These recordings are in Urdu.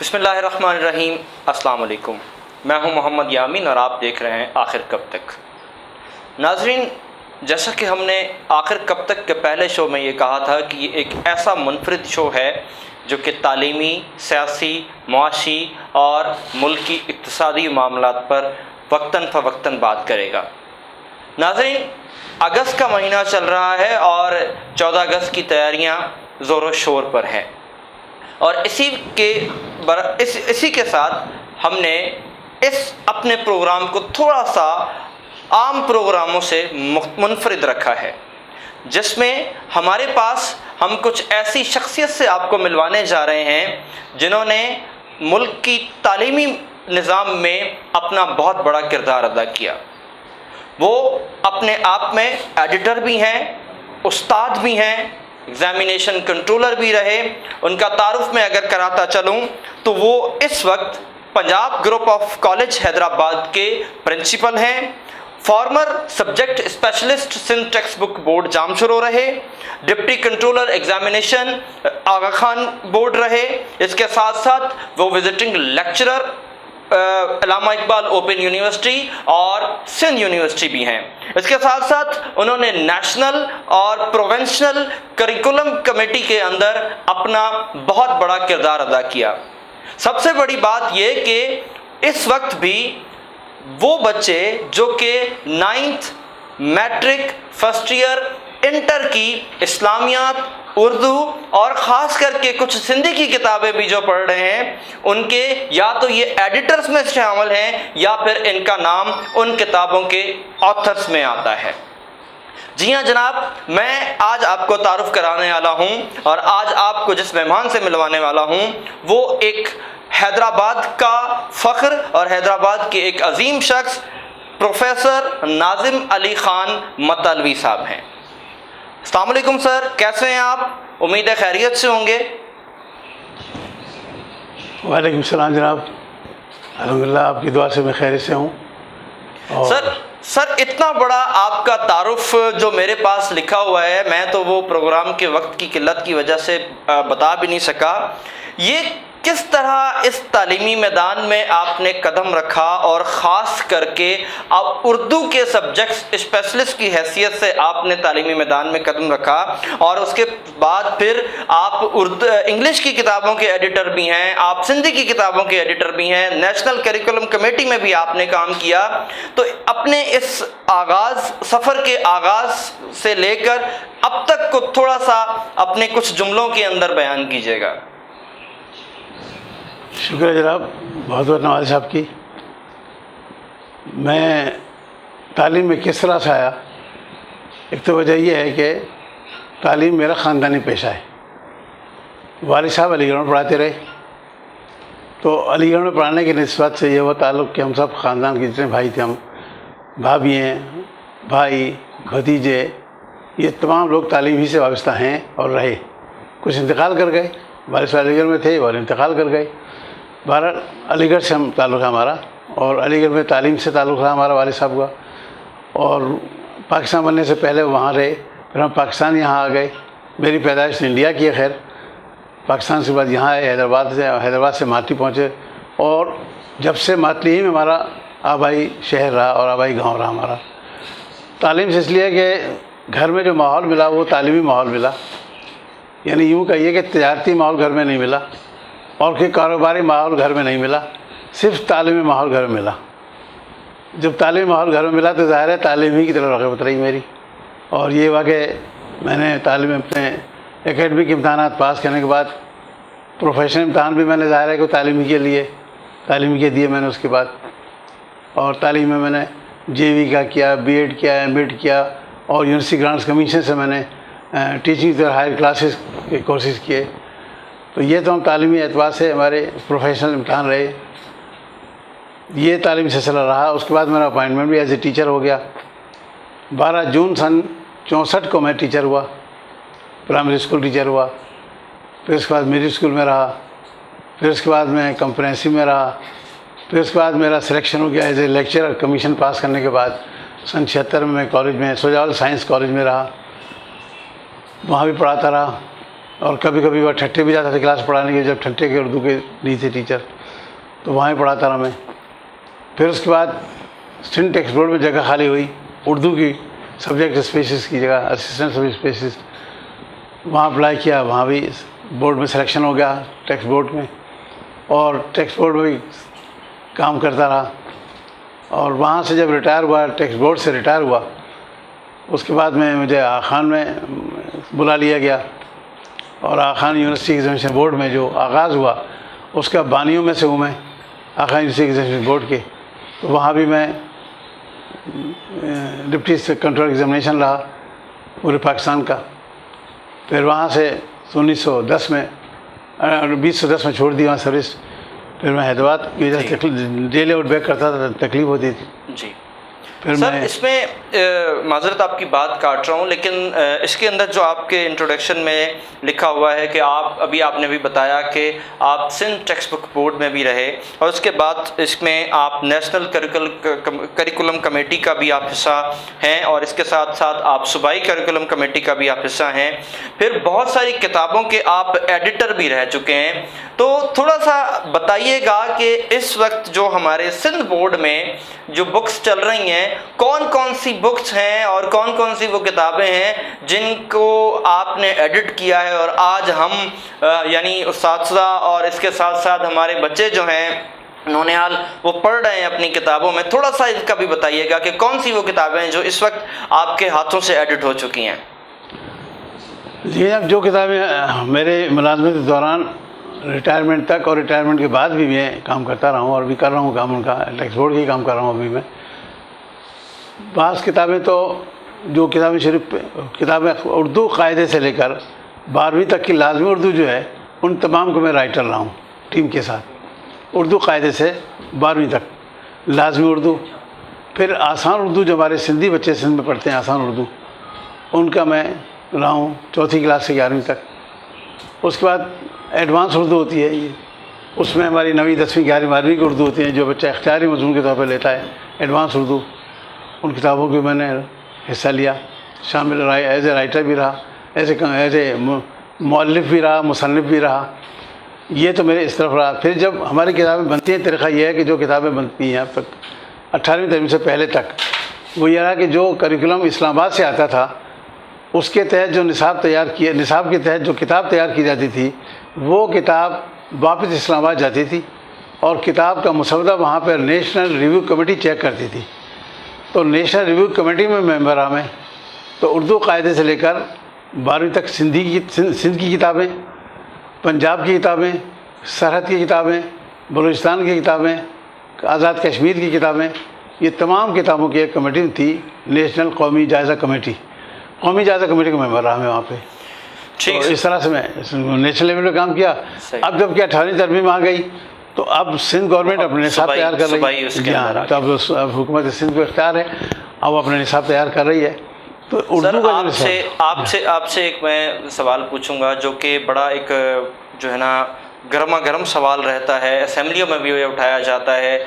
بسم اللہ الرحمن الرحیم۔ السلام علیکم، میں ہوں محمد یامین اور آپ دیکھ رہے ہیں آخر کب تک۔ ناظرین، جیسا کہ ہم نے آخر کب تک کے پہلے شو میں یہ کہا تھا کہ یہ ایک ایسا منفرد شو ہے جو کہ تعلیمی، سیاسی، معاشی اور ملکی اقتصادی معاملات پر وقتاً فوقتاً بات کرے گا۔ ناظرین، اگست کا مہینہ چل رہا ہے اور 14 اگست کی تیاریاں زور و شور پر ہیں، اور اسی کے ساتھ ہم نے اس اپنے پروگرام کو تھوڑا سا عام پروگراموں سے منفرد رکھا ہے، جس میں ہمارے پاس ہم کچھ ایسی شخصیت سے آپ کو ملوانے جا رہے ہیں جنہوں نے ملک کی تعلیمی نظام میں اپنا بہت بڑا کردار ادا کیا۔ وہ اپنے آپ میں ایڈیٹر بھی ہیں، استاد بھی ہیں، ایگزامینیشن کنٹرولر بھی رہے۔ ان کا تعارف میں اگر کراتا چلوں تو وہ اس وقت Punjab group of college Hyderabad کے پرنسپل ہیں، former subject specialist Sindh textbook board Jamshoro رہے، deputy controller examination Aga Khan board رہے۔ اس کے ساتھ ساتھ وہ وزٹنگ لیکچرر علامہ اقبال اوپن یونیورسٹی اور سندھ یونیورسٹی بھی ہیں۔ اس کے ساتھ ساتھ انہوں نے نیشنل اور پروونشنل کریکولم کمیٹی کے اندر اپنا بہت بڑا کردار ادا کیا۔ سب سے بڑی بات یہ کہ اس وقت بھی وہ بچے جو کہ 9th matric, first year, inter کی اسلامیات، اردو اور خاص کر کے کچھ سندھی کی کتابیں بھی جو پڑھ رہے ہیں، ان کے یا تو یہ ایڈیٹرز میں شامل ہیں یا پھر ان کا نام ان کتابوں کے آتھرز میں آتا ہے۔ جی ہاں جناب، میں آج آپ کو تعارف کرانے والا ہوں اور آج آپ کو جس مہمان سے ملوانے والا ہوں وہ ایک حیدرآباد کا فخر اور حیدرآباد کے ایک عظیم شخص پروفیسر ناظم علی خان مطالوی صاحب ہیں۔ السلام علیکم سر، کیسے ہیں آپ؟ امید ہے خیریت سے ہوں گے۔ وعلیکم السلام جناب، الحمدللہ آپ کی دعا سے میں خیریت سے ہوں۔ سر اتنا بڑا آپ کا تعارف جو میرے پاس لکھا ہوا ہے، میں تو وہ پروگرام کے وقت کی قلت کی وجہ سے بتا بھی نہیں سکا۔ یہ کس طرح اس تعلیمی میدان میں آپ نے قدم رکھا اور خاص کر کے آپ اردو کے سبجیکٹ اسپیشلسٹ کی حیثیت سے آپ نے تعلیمی میدان میں قدم رکھا، اور اس کے بعد پھر آپ انگلش کی کتابوں کے ایڈیٹر بھی ہیں، آپ سندھی کی کتابوں کے ایڈیٹر بھی ہیں، نیشنل کریکولم کمیٹی میں بھی آپ نے کام کیا۔ تو اپنے اس سفر کے آغاز سے لے کر اب تک کو تھوڑا سا اپنے کچھ جملوں کے اندر بیان کیجیے گا۔ شکریہ جناب، بہت بہت نواز صاحب کی۔ میں تعلیم میں کس طرح سے آیا، ایک تو وجہ یہ ہے کہ تعلیم میرا خاندانی پیشہ ہے۔ والد صاحب علی گڑھ میں پڑھاتے رہے، تو علی گڑھ میں پڑھانے کی نسبت سے یہ ہوا تعلق کہ ہم سب خاندان کے جتنے بھائی تھے، ہم بھابھی ہیں، بھائی، بھتیجے، یہ تمام لوگ تعلیم ہی سے وابستہ ہیں اور رہے۔ کچھ انتقال کر گئے، والد صاحب علی گڑھ میں تھے، والد انتقال کر گئے۔ بہرحال علی گڑھ سے ہم تعلق ہے ہمارا، اور علی گڑھ میں تعلیم سے تعلق رہا ہمارا والد صاحب کا، اور پاکستان بننے سے پہلے وہاں رہے، پھر ہم پاکستان یہاں آ گئے۔ میری پیدائش انڈیا کی ہے، خیر پاکستان سے بعد یہاں آئے، حیدرآباد سے ماتلی پہنچے، اور جب سے ماتلی ہی میں ہمارا آبائی شہر رہا اور آبائی گاؤں رہا ہمارا۔ تعلیم سے اس لیے کہ گھر میں جو ماحول ملا وہ تعلیمی ماحول ملا، یعنی یوں کہیے کہ تجارتی ماحول گھر میں نہیں ملا اور کہ کاروباری ماحول گھر میں نہیں ملا، صرف تعلیمی ماحول گھر میں ملا۔ جب تعلیمی ماحول گھر میں ملا تو ظاہر ہے تعلیم ہی کی طرف رغبت رہی میری، اور یہ ہوا کہ میں نے تعلیم اپنے اکیڈمک امتحانات پاس کرنے کے بعد پروفیشنل امتحان بھی میں نے ظاہر ہے کہ تعلیمی کے دیے میں نے اس کے بعد، اور تعلیم میں نے JV کا کیا، BEd کیا، MBEd کیا، اور یونیورسٹی گرانٹس کمیشن سے میں نے ٹیچنگ ہائر کلاسز کے کورسز کیے۔ تو یہ تو ہم تعلیمی اعتبار سے ہمارے پروفیشنل امتحان رہے، یہ تعلیمی سلسلہ رہا۔ اس کے بعد میرا اپائنٹمنٹ بھی ایز اے ٹیچر ہو گیا۔ 12 جون سن 64 کو میں ٹیچر ہوا، پرائمری اسکول ٹیچر ہوا، پھر اس کے بعد میری اسکول میں رہا، پھر اس کے بعد میں کمپرہنسو میں رہا، پھر اس کے بعد میرا سلیکشن ہو گیا ایز اے لیکچرر کمیشن پاس کرنے کے بعد۔ سن 76 میں کالج میں سجاول سائنس کالج میں رہا، وہاں بھی پڑھاتا رہا۔ اور کبھی کبھی وہ ٹھٹے بھی جاتا تھا کلاس پڑھانے کے، جب ٹھٹے کے اردو کے نہیں تھے ٹیچر تو وہاں ہی پڑھاتا رہا میں۔ پھر اس کے بعد سندھ ٹیکسٹ بورڈ میں جگہ خالی ہوئی اردو کی سبجیکٹ اسپیشلسٹ کی جگہ، اسسٹنٹ سبجیکٹ اسپیشلسٹ، وہاں اپلائی کیا، وہاں بھی بورڈ میں سلیکشن ہو گیا ٹیکسٹ بورڈ میں، اور ٹیکسٹ بورڈ میں بھی کام کرتا رہا۔ اور وہاں سے جب ریٹائر ہوا، ٹیکسٹ بورڈ سے ریٹائر ہوا، اس کے بعد مجھے آغا خان میں بلا لیا گیا، اور آغا خان یونیورسٹی ایگزامینیشن بورڈ میں جو آغاز ہوا اس کا بانیوں میں سے ہوں میں، آغا خان یونیورسٹی ایگزامینیشن بورڈ کے۔ تو وہاں بھی میں ڈپٹی کنٹرول ایگزامینیشن رہا پورے پاکستان کا۔ پھر وہاں سے 1910 میں 2010 میں چھوڑ دی وہاں سروس۔ پھر میں حیدرآباد کی وجہ سے ڈیلی آؤٹ بیک کرتا تھا، تکلیف ہوتی تھی۔ جی پھر سر، میں اس میں معذرت آپ کی بات کاٹ رہا ہوں، لیکن اس کے اندر جو آپ کے انٹروڈکشن میں لکھا ہوا ہے کہ آپ نے بھی بتایا کہ آپ سندھ ٹیکسٹ بک بورڈ میں بھی رہے، اور اس کے بعد اس میں آپ نیشنل کریکولم کمیٹی کا بھی آپ حصہ ہیں، اور اس کے ساتھ ساتھ آپ صوبائی کریکولم کمیٹی کا بھی آپ حصہ ہیں، پھر بہت ساری کتابوں کے آپ ایڈیٹر بھی رہ چکے ہیں۔ تو تھوڑا سا بتائیے گا کہ اس وقت جو ہمارے سندھ بورڈ میں جو بکس چل رہی ہیں، کون کون سی بکس ہیں اور کون کون سی وہ کتابیں ہیں جن کو آپ نے ایڈٹ کیا ہے، اور آج ہم یعنی اساتذہ اور اس کے ساتھ ساتھ ہمارے بچے جو ہیں نونہال وہ پڑھ رہے ہیں اپنی کتابوں میں؟ تھوڑا سا اس کا بھی بتائیے گا کہ کون سی وہ کتابیں ہیں جو اس وقت آپ کے ہاتھوں سے ایڈٹ ہو چکی ہیں۔ جی، اب جو کتابیں میرے ملازمت کے دوران ریٹائرمنٹ تک اور ریٹائرمنٹ کے بعد بھی میں کام کرتا رہا ہوں، اور بھی کر رہا ہوں کام، ان کا ٹیکسٹ بورڈ کا ہی کام کر رہا ہوں ابھی میں۔ بعض کتابیں تو جو کتابیں اردو قاعدے سے لے کر 12ویں تک کی لازمی اردو جو ہے، ان تمام کو میں رائٹر رہا ہوں ٹیم کے ساتھ، اردو قاعدے سے 12ویں تک لازمی اردو۔ پھر آسان اردو جو ہمارے سندھی بچے سندھ میں پڑھتے ہیں، آسان اردو، ان کا میں رہا ہوں 4تھی کلاس سے 11ویں تک۔ اس کے بعد ایڈوانس اردو ہوتی ہے، یہ اس میں ہماری 9ویں 10ویں 11ویں 12ویں کی اردو ہوتی ہیں، جو بچہ اختیاری مضمون کے طور پہ لیتا ہے ایڈوانس اردو، ان کتابوں کی میں نے حصہ لیا، شامل رہا، ایز اے رائٹر بھی رہا، ایز اے مؤلف بھی رہا، مصنف بھی رہا۔ یہ تو میرے اس طرف رہا۔ پھر جب ہماری کتابیں بنتی ہیں، طریقہ یہ ہے کہ جو کتابیں بنتی ہیں اب تک 18ویں ترمیم سے پہلے تک، وہ یہ رہا کہ جو کریکولم اسلام آباد سے آتا تھا اس کے تحت جو نصاب کے تحت جو کتاب تیار کی جاتی تھی، وہ کتاب واپس اسلام آباد جاتی تھی، اور کتاب کا مسودہ وہاں پر نیشنل ریویو کمیٹی چیک کرتی تھی۔ تو نیشنل ریویو کمیٹی میں ممبر رہا میں۔ تو اردو قاعدے سے لے کر 12ویں تک سندھ کی کتابیں، پنجاب کی کتابیں، سرحد کی کتابیں، بلوچستان کی کتابیں، آزاد کشمیر کی کتابیں، یہ تمام کتابوں کی ایک کمیٹی تھی، نیشنل قومی جائزہ کمیٹی کا ممبر رہا میں وہاں پہ۔ تو اس طرح سے میں نیشنل لیول پہ کام کیا۔ اب جب کہ 18ویں ترمیم آ گئی تو اب سندھ گورنمنٹ اپنے نصاب تیار کر رہی ہے، تو اب حکومت سندھ کو اختیار ہے، اب اپنے نصاب تیار کر رہی ہے۔ تو اردو کا آپ سے ایک میں سوال پوچھوں گا جو کہ بڑا ایک جو ہے نا گرما گرم سوال رہتا ہے، اسمبلیوں میں بھی یہ اٹھایا جاتا ہے،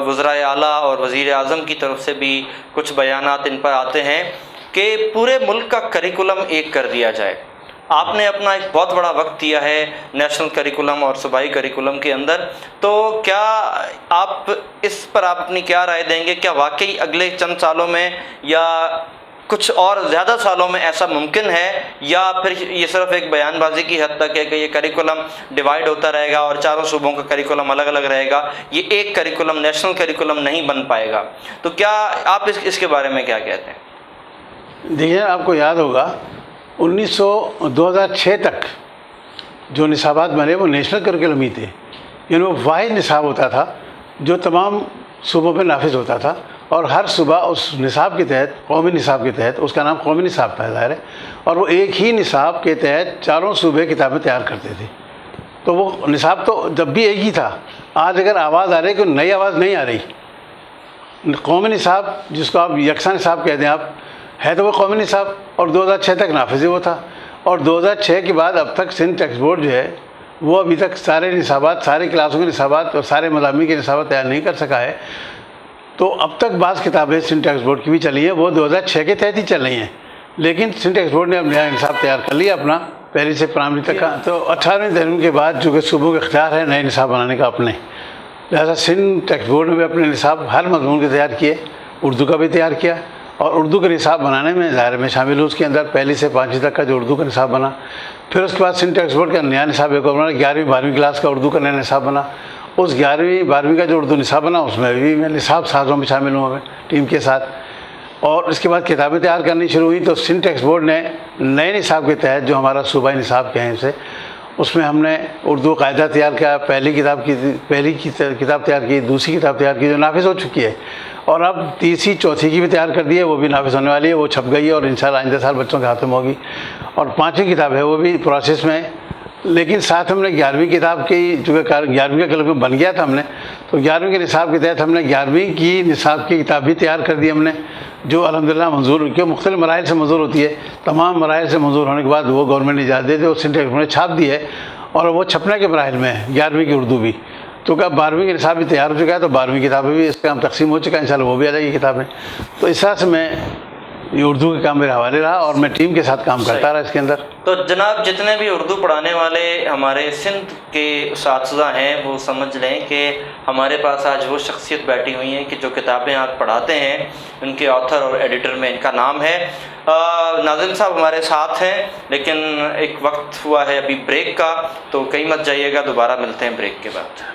وزرائے اعلیٰ اور وزیر اعظم کی طرف سے بھی کچھ بیانات ان پر آتے ہیں کہ پورے ملک کا کریکولم ایک کر دیا جائے۔ آپ نے اپنا ایک بہت بڑا وقت دیا ہے نیشنل کریکولم اور صوبائی کریکولم کے اندر، تو کیا آپ اس پر اپنی کیا رائے دیں گے؟ کیا واقعی اگلے چند سالوں میں یا کچھ اور زیادہ سالوں میں ایسا ممکن ہے، یا پھر یہ صرف ایک بیان بازی کی حد تک ہے کہ یہ کریکولم ڈیوائیڈ ہوتا رہے گا اور چاروں صوبوں کا کریکولم الگ الگ رہے گا، یہ ایک کریکولم نیشنل کریکولم نہیں بن پائے گا؟ تو کیا آپ اس کے بارے میں کیا کہتے ہیں؟ دیکھیے، آپ کو یاد ہوگا 2006 تک جو نصابات بنے وہ نیشنل کریکولم ہی تھے، یعنی وہ واحد نصاب ہوتا تھا جو تمام صوبوں پہ نافذ ہوتا تھا، اور ہر صوبہ اس نصاب کے تحت، قومی نصاب کے تحت، اس کا نام قومی نصاب تھا ظاہر ہے، اور وہ ایک ہی نصاب کے تحت چاروں صوبے کتابیں تیار کرتے تھے۔ تو وہ نصاب تو جب بھی ایک ہی تھا۔ آج اگر آواز آ رہی ہے کہ نئی آواز نہیں آ رہی، قومی نصاب جس کو آپ یکساں نصاب کہتے ہیں، آپ ہے تو وہ قومی نصاب، اور 2006 تک نافذ وہ تھا، اور 2006 کے بعد اب تک سندھ ٹیکسٹ بورڈ جو ہے وہ ابھی تک سارے نصابات، سارے کلاسوں کے نصابات اور سارے مضامین کے نصابات تیار نہیں کر سکا ہے۔ تو اب تک بعض کتابیں سندھ ٹیکسٹ بورڈ کی بھی چلی ہیں، وہ 2006 کے تحت ہی چل رہی ہیں، لیکن سندھ ٹیکسٹ بورڈ نے اب نیا نصاب تیار کر لیا اپنا، پہلی سے پرائمری تک کا، تو 18ویں تعلیم کے بعد چونکہ صوبوں کا اختیار ہے نئے نصاب بنانے کا اپنے، لہٰذا سندھ ٹیکسٹ بورڈ نے بھی اپنے نصاب ہر مضمون کے تیار کیے، اردو کا بھی تیار کیا، اور اردو کا نصاب بنانے میں ظاہر میں شامل ہوں اس کے اندر پہلی سے 5ویں تک کا جو اردو کا نصاب بنا، پھر اس کے بعد سندھ ٹیکسٹ بورڈ کا نیا نصاب ایک اور بنا، 11ویں 12ویں کلاس کا اردو کا نیا نصاب بنا، اس 11ویں 12ویں کا جو اردو نصاب بنا اس میں بھی میں نصاب سازوں میں شامل ہوں ٹیم کے ساتھ، اور اس کے بعد کتابیں تیار کرنی شروع ہوئی، تو سندھ ٹیکسٹ بورڈ نے نئے نصاب کے تحت جو ہمارا صوبائی نصاب کے ہیں سے اس میں ہم نے اردو قاعدہ تیار کیا، پہلی کتاب تیار کی، دوسری کتاب تیار کی جو نافذ ہو چکی ہے، اور اب تیسری چوتھی کی بھی تیار کر دی ہے، وہ بھی نافذ ہونے والی ہے، وہ چھپ گئی ہے اور انشاءاللہ آئندہ سال بچوں کے ہاتھ میں ہوگی، اور 5ویں کتاب ہے وہ بھی پروسیس میں ہے، لیکن ساتھ ہم نے 11ویں کتاب کی چونکہ 11ویں کا کلب بن گیا تھا ہم نے، تو 11ویں کے نصاب کے تحت ہم نے 11ویں کی نصاب کی کتاب بھی تیار کر دی ہم نے، جو الحمدللہ منظور کہ مختلف مراحل سے منظور ہوتی ہے، تمام مراحل سے منظور ہونے کے بعد وہ گورنمنٹ نے اجازت دے دی اور سندھ ٹیکسٹ بورڈ نے چھاپ دی ہے، اور وہ چھپنے کے مراحل میں ہے 11ویں کی اردو بھی، تو کیا 12ویں کے نصاب بھی تیار ہو چکا ہے، تو 12ویں کتابیں بھی اس کا کام تقسیم ہو چکا ہے، انشاءاللہ وہ بھی آ جائے گی کتابیں، تو اس طرح سے میں یہ اردو کے کام میرے حوالے رہا اور میں ٹیم کے ساتھ کام کرتا رہا اس کے اندر۔ تو جناب جتنے بھی اردو پڑھانے والے ہمارے سندھ کے اساتذہ ہیں وہ سمجھ لیں کہ ہمارے پاس آج وہ شخصیت بیٹھی ہوئی ہیں کہ جو کتابیں آپ پڑھاتے ہیں ان کے آتھر اور ایڈیٹر میں ان کا نام ہے۔ ناظرین صاحب ہمارے ساتھ ہیں، لیکن ایک وقت ہوا ہے ابھی بریک کا، تو کہیں مت جائیے گا، دوبارہ ملتے ہیں بریک کے بعد۔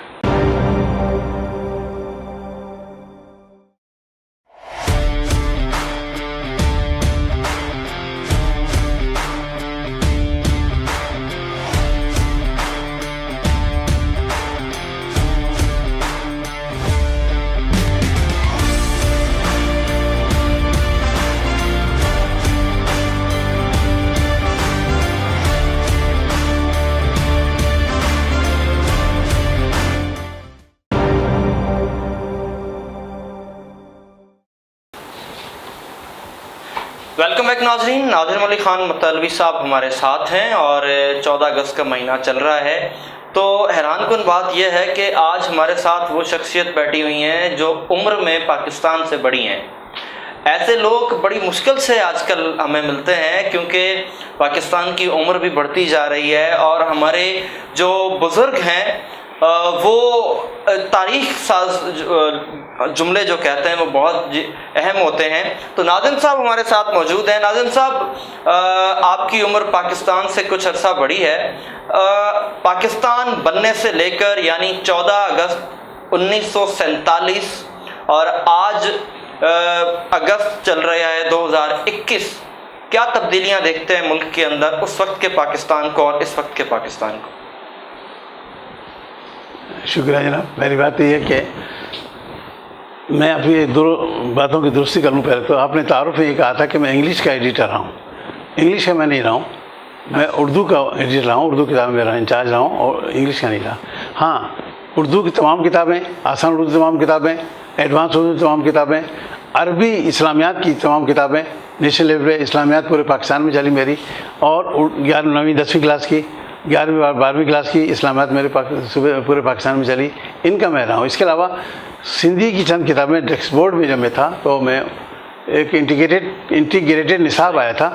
ویلکم بیک ناظرین، ناظر ملک خان مطالبی صاحب ہمارے ساتھ ہیں، اور 14 اگست کا مہینہ چل رہا ہے، تو حیران کن بات یہ ہے کہ آج ہمارے ساتھ وہ شخصیت بیٹھی ہوئی ہیں جو عمر میں پاکستان سے بڑی ہیں۔ ایسے لوگ بڑی مشکل سے آج کل ہمیں ملتے ہیں، کیونکہ پاکستان کی عمر بھی بڑھتی جا رہی ہے، اور ہمارے جو بزرگ ہیں وہ تاریخ ساز جملے جو کہتے ہیں وہ بہت اہم ہوتے ہیں۔ تو ناظم صاحب ہمارے ساتھ موجود ہیں۔ ناظم صاحب، آپ کی عمر پاکستان سے کچھ عرصہ بڑی ہے، پاکستان بننے سے لے کر یعنی 14 اگست 1947 اور آج اگست چل رہا ہے 2021، کیا تبدیلیاں دیکھتے ہیں ملک کے اندر اس وقت کے پاکستان کو اور اس وقت کے پاکستان کو؟ شکریہ جناب۔ میری بات یہ ہے کہ میں ابھی دو باتوں کی درستی کر لوں۔ پہلے تو آپ نے تعارف یہ کہا تھا کہ میں انگلش کا ایڈیٹر رہا ہوں، انگلش کا میں نہیں رہا ہوں، میں اردو کا ایڈیٹر رہا ہوں، اردو کتاب میں انچارج رہا ہوں، اور انگلش کا نہیں رہا۔ ہاں، اردو کی تمام کتابیں، آسان اردو کی تمام کتابیں، ایڈوانس اردو کی تمام کتابیں، عربی اسلامیات کی تمام کتابیں، نیشنل لیول اسلامیات پورے پاکستان میں چلی میری، اور 11ویں 9ویں 10ویں کلاس کی، 11ویں اور 12ویں کلاس کی اسلامیات میرے پورے پاکستان میں چلی، ان کا میں رہا ہوں۔ اس کے علاوہ سندھی کی چند کتابیں ٹیکسٹ بورڈ میں جب میں تھا تو میں ایک انٹیگریٹڈ نصاب آیا تھا،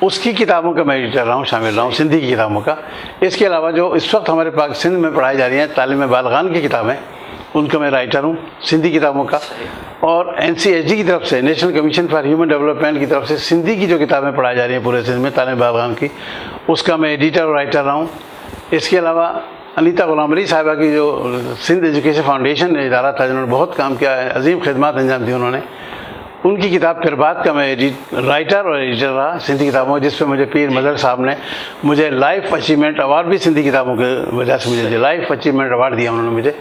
اس کی کتابوں کا میں ایڈیٹر رہا ہوں، شامل رہا ہوں، سندھی کی کتابوں کا۔ اس کے علاوہ جو اس وقت ہمارے سندھ میں پڑھائی جا رہی ہیں تعلیم بالغان کی کتابیں، ان کا میں رائٹر ہوں سندھی کتابوں کا، اور NCHD کی طرف سے، national commission for human development کی طرف سے سندھی کی جو کتابیں پڑھائی جا رہی ہیں پورے سندھ میں تعلیم بالغان کی، اس کا میں ایڈیٹر اور رائٹر رہا ہوں۔ اس کے علاوہ انیتا غلام علی صاحبہ کی جو سندھ ایجوکیشن فاؤنڈیشن نے ادارہ تھا، جنہوں نے بہت کام کیا ہے، عظیم خدمات انجام دی انہوں نے، ان کی کتاب پھر بعد کا میں رائٹر اور ایڈیٹر رہا سندھی کتابوں، جس پہ مجھے پیر مظہر صاحب نے مجھے لائف اچیومنٹ ایوارڈ بھی سندھی کتابوں کی وجہ سے مجھے لائف اچیومنٹ ایوارڈ دیا انہوں نے مجھے۔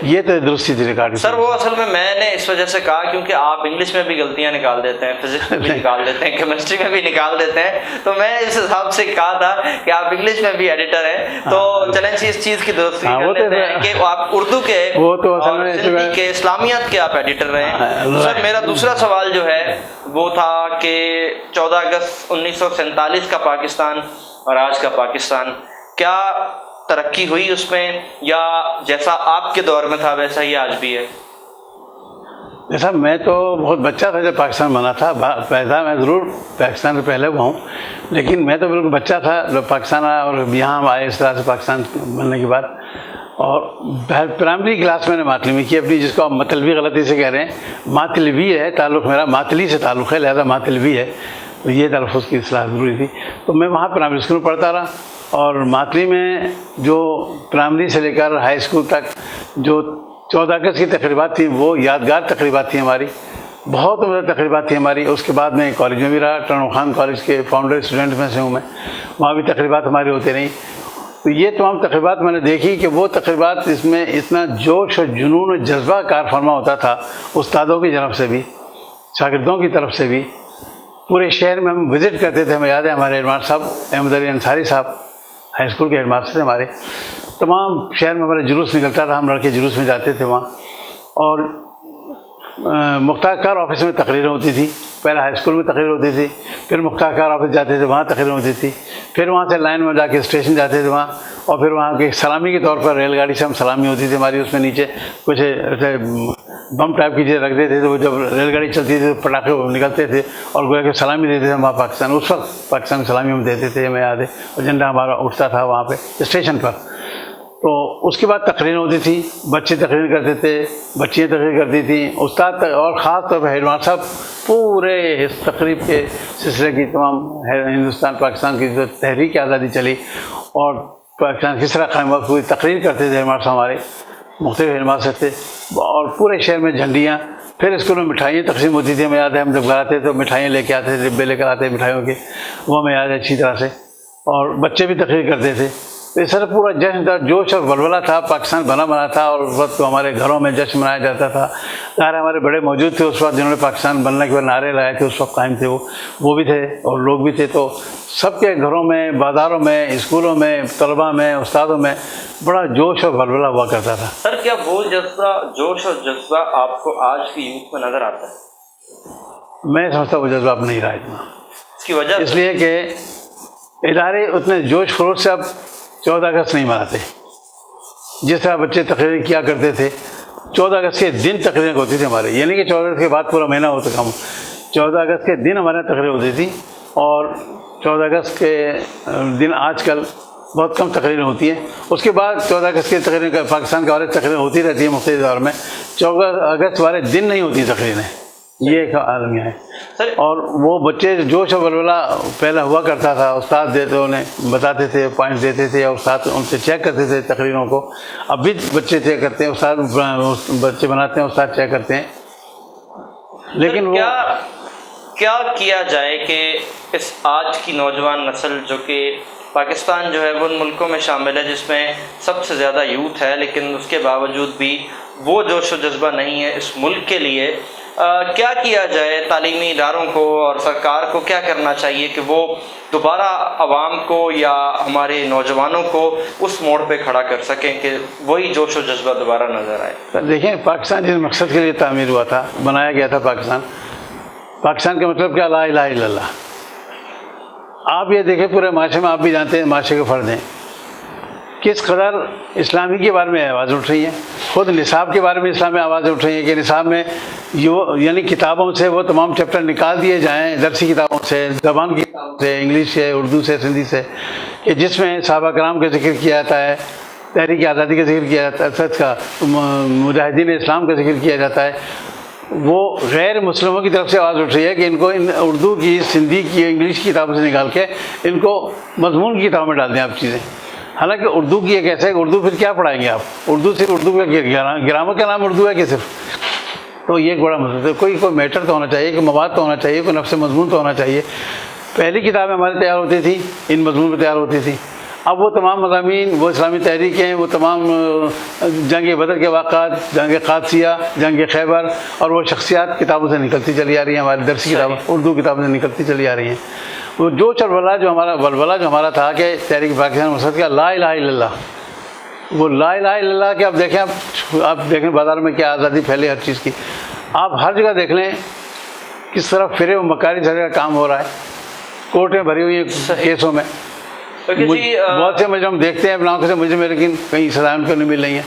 یہ تو درستی تھی ریکارڈ سر۔ وہ اصل میں نے اس وجہ سے کہا کیونکہ آپ انگلش میں بھی غلطیاں نکال دیتے ہیں، فزکس میں بھی نکال دیتے ہیں، کیمسٹری میں بھی نکال دیتے ہیں، تو میں اس حساب سے کہا تھا کہ آپ انگلش میں بھی ایڈیٹر ہیں، تو چلیں اس چیز کی درستی کر لیتے ہیں کہ آپ اردو کے اور ہندی کے اسلامیات کے آپ ایڈیٹر رہے ہیں۔ سر میرا دوسرا سوال جو ہے وہ تھا کہ 14 اگست 1947 کا پاکستان اور آج کا پاکستان، کیا ترقی ہوئی اس میں، یا جیسا آپ کے دور میں تھا ویسا ہی آج بھی ہے؟ جیسا میں تو بہت بچہ تھا جب پاکستان بنا تھا، پیدا میں ضرور پاکستان سے پہلے ہوا ہوں، لیکن میں تو بالکل بچہ تھا جب پاکستان آیا، اور یہاں ہم آئے اس طرح سے پاکستان بننے کے بعد. اور پرائمری کلاس میں نے ماتلوی کی اپنی، جس کو آپ مطلبی غلطی سے کہہ رہے ہیں. ماتلوی ہے تعلق میرا، ماتلی سے تعلق ہے، لہذا ماتلوی ہے، تو یہ تلفظ کی اصلاح ضروری تھی. تو میں وہاں پرائمری اسکول میں پڑھتا رہا، اور ماتلی میں جو پرائمری سے لے کر ہائی اسکول تک جو 14 اگست کی تقریبات تھیں وہ یادگار تقریبات تھیں ہماری، بہت عمدہ تقریبات تھیں ہماری. اس کے بعد میں کالج میں بھی رہا، ٹرنو خان کالج کے فاؤنڈر اسٹوڈنٹ میں سے ہوں میں، وہاں بھی تقریبات ہماری ہوتی رہیں. تو یہ تمام تقریبات میں نے دیکھی کہ وہ تقریبات، اس میں اتنا جوش اور جنون اور جذبہ کار فرما ہوتا تھا، استادوں کی طرف سے بھی، شاگردوں کی طرف سے بھی. پورے شہر میں ہم وزٹ کرتے تھے. ہمیں یاد ہے ہمارے ہیڈ ماسٹر صاحب احمد علی انصاری صاحب ہائی اسکول کے ہیڈ ماسٹر تھے ہمارے، تمام شہر میں ہمارا جلوس نکلتا تھا، ہم لڑکے جلوس میں جاتے تھے وہاں. اور مختار کار آفس میں تقریریں ہوتی تھی، پہلے ہائی اسکول میں تقریر ہوتی تھی، پھر مختار کار آفس جاتے تھے وہاں تقریر ہوتی تھی، پھر وہاں سے لائن میں جا کے اسٹیشن جاتے تھے وہاں، اور پھر وہاں کے سلامی کے طور پر ریل گاڑی سے ہم سلامی ہوتی تھی ہماری. اس میں نیچے کچھ ایسے بم ٹائپ کی چیزیں رکھ دیتے تھے، وہ جب ریل گاڑی چلتی تھی تو پٹاخے نکلتے تھے اور گویا کہ سلامی دیتے تھے وہاں پاکستان. اس وقت پاکستان کی سلامی ہم دیتے تھے، ہمیں یاد ہے، اور جھنڈا ہمارا اٹھتا تھا وہاں پہ اسٹیشن پر. تو اس کے بعد تقریر ہوتی تھی، بچے تقریر کرتے تھے، بچیاں تقریر کرتی تھیں، استاد اور خاص طور پہ ہیڈ ماسٹر صاحب پورے اس تقریب کے سلسلے کی تمام ہندوستان پاکستان کی جو تحریک آزادی چلی اور پاکستان کس طرح قائم ہوا پوری تقریر کرتے تھے. ہیڈ ماسٹر ہمارے مختلف ہیڈ ماسٹر تھے، اور پورے شہر میں جھنڈیاں. پھر اسکول میں مٹھائیاں تقسیم ہوتی تھیں، ہمیں یاد ہے ہم جب گھر آتے تو مٹھائیاں لے کے آتے تھے، ڈبے لے کر آتے مٹھائیوں کے، وہ ہمیں یاد ہے اچھی طرح سے. اور بچے بھی تقریر کرتے تھے. اس طرح پورا جشن تھا، جوش اور ولولہ تھا. پاکستان بنا تھا، اور اس وقت تو ہمارے گھروں میں جشن منایا جاتا تھا. ظاہر ہمارے بڑے موجود تھے اس وقت، جنہوں نے پاکستان بننے کے بعد نعرے لائے تھے، اس وقت قائم تھے، وہ بھی تھے اور لوگ بھی تھے. تو سب کے گھروں میں، بازاروں میں، اسکولوں میں، طلباء میں، استادوں میں بڑا جوش اور ولولہ ہوا کرتا تھا. سر کیا وہ جذبہ، جوش اور جذبہ آپ کو آج کی یوتھ میں نظر آتا ہے؟ میں سمجھتا وہ جذبہ اب نہیں رہا اتنا. اس کی وجہ اس لیے کہ ادارے اتنے جوش خروش سے اب 14 اگست نہیں مناتے. جس طرح بچے تقریریں کیا کرتے تھے، 14 اگست کے دن تقریریں ہوتی تھی ہمارے، یعنی کہ 14 اگست کے بعد پورا مہینہ ہوتا کم، 14 اگست کے دن ہمارے تقریر ہوتی تھی. اور 14 اگست کے دن آج کل بہت کم تقریریں ہوتی ہیں. اس کے بعد 14 اگست کی تقریریں پاکستان کے والے تقریریں ہوتی رہتی ہیں مختلف دور میں، 14 اگست والے دن نہیں ہوتی تقریریں. یہ ایک عالمیہ ہے. اور وہ بچے جوش و ولولہ پہلے ہوا کرتا تھا، استاد دیتے انہیں بتاتے تھے، پوائنٹس دیتے تھے، اور استاد ان سے چیک کرتے تھے تقریروں کو. اب بھی بچے چیک کرتے ہیں، استاد بچے بناتے ہیں، استاد چیک کرتے ہیں. لیکن وہ کیا جائے کہ اس آج کی نوجوان نسل جو کہ پاکستان جو ہے وہ ان ملکوں میں شامل ہے جس میں سب سے زیادہ یوتھ ہے، لیکن اس کے باوجود بھی وہ جوش و جذبہ نہیں ہے اس ملک کے لیے. کیا کیا جائے؟ تعلیمی اداروں کو اور سرکار کو کیا کرنا چاہیے کہ وہ دوبارہ عوام کو یا ہمارے نوجوانوں کو اس موڑ پہ کھڑا کر سکیں کہ وہی جوش و جذبہ دوبارہ نظر آئے؟ دیکھیں، پاکستان جس مقصد کے لیے تعمیر ہوا تھا، بنایا گیا تھا پاکستان کا مطلب کیا؟ لا الہ الا اللہ. آپ یہ دیکھیں پورے معاشرے میں، آپ بھی جانتے ہیں معاشرے کے فرد ہیں، کس قدر اسلامی کے بارے میں آواز اٹھ رہی ہے. خود نصاب کے بارے میں اسلام میں آوازیں اٹھ رہی ہیں کہ نصاب میں یعنی کتابوں سے وہ تمام چیپٹر نکال دیے جائیں، درسی کتابوں سے، زبان کی کتابوں سے، انگلش سے، اردو سے، سندھی سے، کہ جس میں صحابہ کرام کا ذکر کیا جاتا ہے، تحریک آزادی کا ذکر کیا جاتا ہے، اسد کا، مجاہدین اسلام کا ذکر کیا جاتا ہے. وہ غیر مسلموں کی طرف سے آواز اٹھ رہی ہے کہ ان کو ان اردو کی، سندھی کی، انگلش کی کتابوں سے نکال کے ان کو مضمون کی کتابوں میں ڈال دیں آپ چیزیں. حالانکہ اردو کی ایک ایسا ہے کہ اردو پھر کیا پڑھائیں گے آپ؟ اردو صرف اردو کا گرامر کا نام اردو ہے کہ صرف؟ تو یہ ایک بڑا مسئلہ ہے. کوئی میٹر تو ہونا چاہیے، کوئی مواد تو ہونا چاہیے، کوئی نفس مضمون تو ہونا چاہیے. پہلی کتابیں ہماری تیار ہوتی تھی، ان مضمون پہ تیار ہوتی تھی. اب وہ تمام مضامین، وہ اسلامی تحریکیں، وہ تمام جنگ بدر کے واقعات، جنگ قادسیہ، جنگ خیبر، اور وہ شخصیات کتابوں سے نکلتی چلی آ رہی ہیں، ہماری درسی کتابیں اردو کتابوں سے نکلتی چلی آ رہی ہیں. وہ جو ولولہ جو ہمارا تھا کہ تحریک پاکستان مقصد کا لا الہ الا اللہ، وہ لا الہ الا اللہ کہ آپ دیکھیں بازار میں کیا آزادی پھیلے ہر چیز کی. آپ ہر جگہ دیکھ لیں کس طرح فرے و مکاری جگہ کام ہو رہا ہے. کورٹیں بھری ہوئی ہیں کیسوں میں. بہت سے مجرم دیکھتے ہیں اپنا آنکھوں سے مجرم، لیکن کہیں سزائیں ان کو نہیں مل رہی ہیں.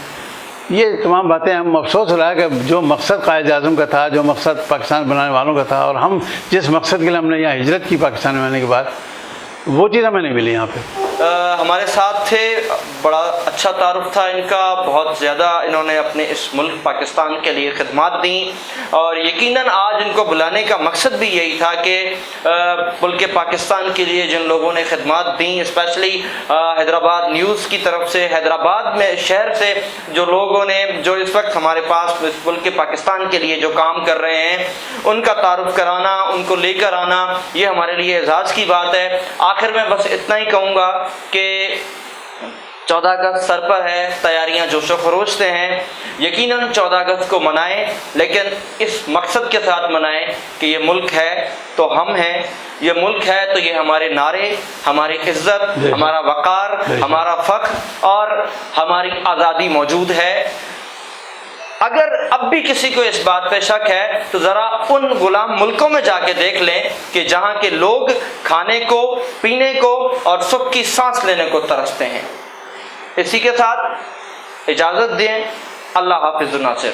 یہ تمام باتیں ہم افسوس ہو رہا ہے کہ جو مقصد قائد اعظم کا تھا، جو مقصد پاکستان بنانے والوں کا تھا، اور ہم جس مقصد کے لیے ہم نے یہاں ہجرت کی پاکستان میں آنے کے بعد، وہ چیز ہمیں نہیں ملی یہاں پہ۔ ہمارے ساتھ تھے، بڑا اچھا تعارف تھا ان کا، بہت زیادہ انہوں نے اپنے اس ملک پاکستان کے لیے خدمات دیں، اور یقیناً آج ان کو بلانے کا مقصد بھی یہی تھا کہ ملک پاکستان کے لیے جن لوگوں نے خدمات دیں، اسپیشلی حیدرآباد نیوز کی طرف سے، حیدرآباد میں شہر سے جو لوگوں نے، جو اس وقت ہمارے پاس اس ملک پاکستان کے لیے جو کام کر رہے ہیں، ان کا تعارف کرانا، ان کو لے کر آنا، یہ ہمارے لیے اعزاز کی بات ہے۔ آخر میں بس اتنا ہی کہوں گا کہ 14 اگست سر پر ہے، تیاریاں جوش و خروش سے ہیں، یقیناً 14 اگست کو منائیں، لیکن اس مقصد کے ساتھ منائیں کہ یہ ملک ہے تو ہم ہیں، یہ ملک ہے تو یہ ہمارے نعرے، ہماری عزت، ہمارا وقار، ہمارا فخر اور ہماری آزادی موجود ہے۔ اگر اب بھی کسی کو اس بات پہ شک ہے تو ذرا ان غلام ملکوں میں جا کے دیکھ لیں کہ جہاں کے لوگ کھانے کو، پینے کو اور سکھ کی سانس لینے کو ترستے ہیں۔ اسی کے ساتھ اجازت دیں، اللہ حافظ ناصر۔